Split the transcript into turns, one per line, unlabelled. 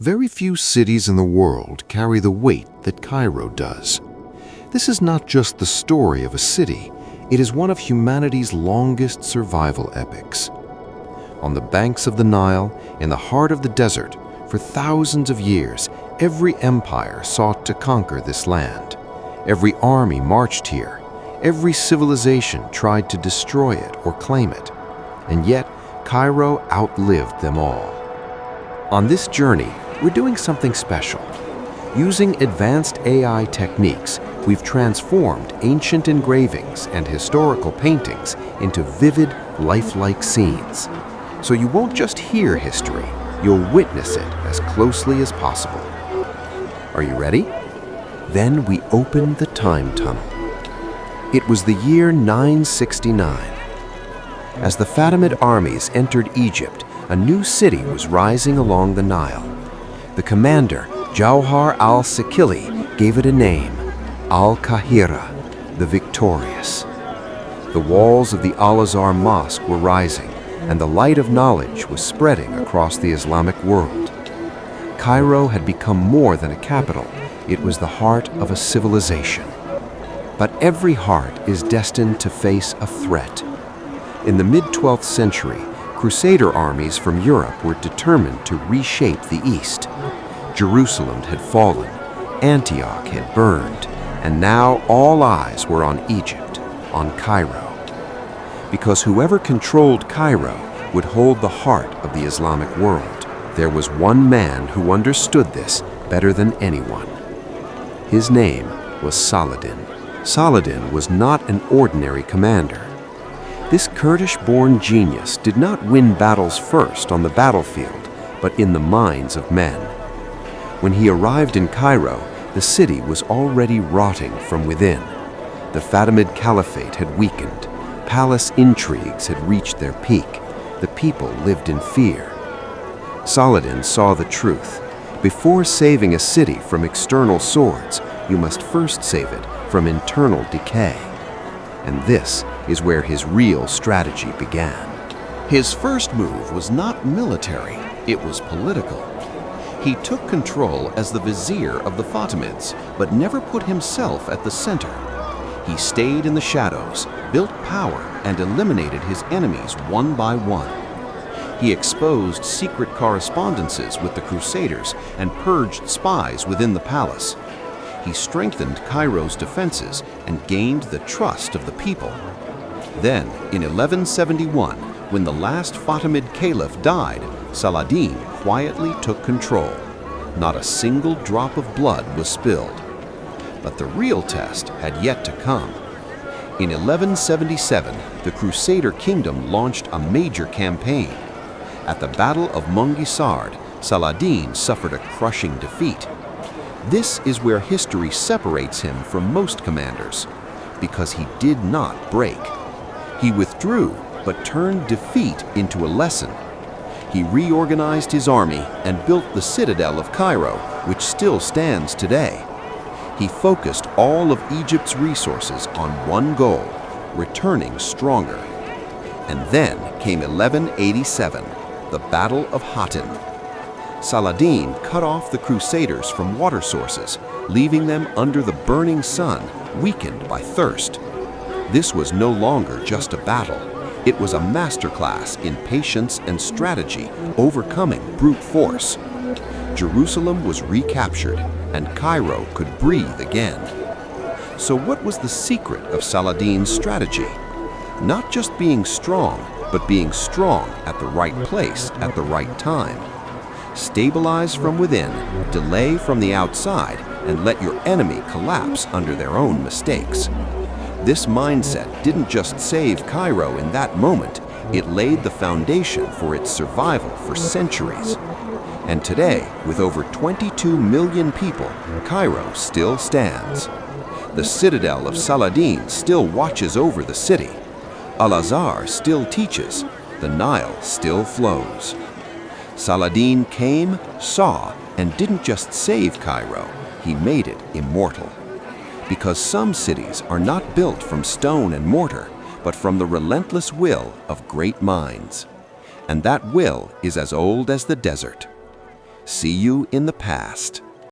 Very few cities in the world carry the weight that Cairo does. This is not just the story of a city, it is one of humanity's longest survival epics. On the banks of the Nile, in the heart of the desert, for thousands of years, every empire sought to conquer this land. Every army marched here. Every civilization tried to destroy it or claim it. And yet, Cairo outlived them all. On this journey, we're doing something special. Using advanced AI techniques, we've transformed ancient engravings and historical paintings into vivid, lifelike scenes. So you won't just hear history, you'll witness it as closely as possible. Are you ready? Then we open the time tunnel. It was the year 969. As the Fatimid armies entered Egypt, a new city was rising along the Nile. The commander, Jawhar al-Sakili, gave it a name, Al-Qahira, the Victorious. The walls of the Al-Azhar Mosque were rising, and the light of knowledge was spreading across the Islamic world. Cairo had become more than a capital, it was the heart of a civilization. But every heart is destined to face a threat. In the mid-12th century, Crusader armies from Europe were determined to reshape the East. Jerusalem had fallen, Antioch had burned, and now all eyes were on Egypt, on Cairo. Because whoever controlled Cairo would hold the heart of the Islamic world. There was one man who understood this better than anyone. His name was Saladin. Saladin was not an ordinary commander. This Kurdish-born genius did not win battles first on the battlefield, but in the minds of men. When he arrived in Cairo, the city was already rotting from within. The Fatimid Caliphate had weakened. Palace intrigues had reached their peak. The people lived in fear. Saladin saw the truth. Before saving a city from external swords, you must first save it from internal decay. And this is where his real strategy began. His first move was not military, it was political. He took control as the vizier of the Fatimids, but never put himself at the center. He stayed in the shadows, built power, and eliminated his enemies one by one. He exposed secret correspondences with the Crusaders and purged spies within the palace. He strengthened Cairo's defenses and gained the trust of the people. Then, in 1171, when the last Fatimid Caliph died, Saladin quietly took control. Not a single drop of blood was spilled. But the real test had yet to come. In 1177, the Crusader kingdom launched a major campaign. At the Battle of Montgisard, Saladin suffered a crushing defeat. This is where history separates him from most commanders, because he did not break. He withdrew, but turned defeat into a lesson. He reorganized his army and built the Citadel of Cairo, which still stands today. He focused all of Egypt's resources on one goal, returning stronger. And then came 1187, the Battle of Hattin. Saladin cut off the Crusaders from water sources, leaving them under the burning sun, weakened by thirst. This was no longer just a battle. It was a masterclass in patience and strategy, overcoming brute force. Jerusalem was recaptured, and Cairo could breathe again. So what was the secret of Saladin's strategy? Not just being strong, but being strong at the right place at the right time. Stabilize from within, delay from the outside, and let your enemy collapse under their own mistakes. This mindset didn't just save Cairo in that moment, it laid the foundation for its survival for centuries. And today, with over 22 million people, Cairo still stands. The Citadel of Saladin still watches over the city. Al-Azhar still teaches. The Nile still flows. Saladin came, saw, and didn't just save Cairo, he made it immortal. Because some cities are not built from stone and mortar, but from the relentless will of great minds. And that will is as old as the desert.
See you in the past.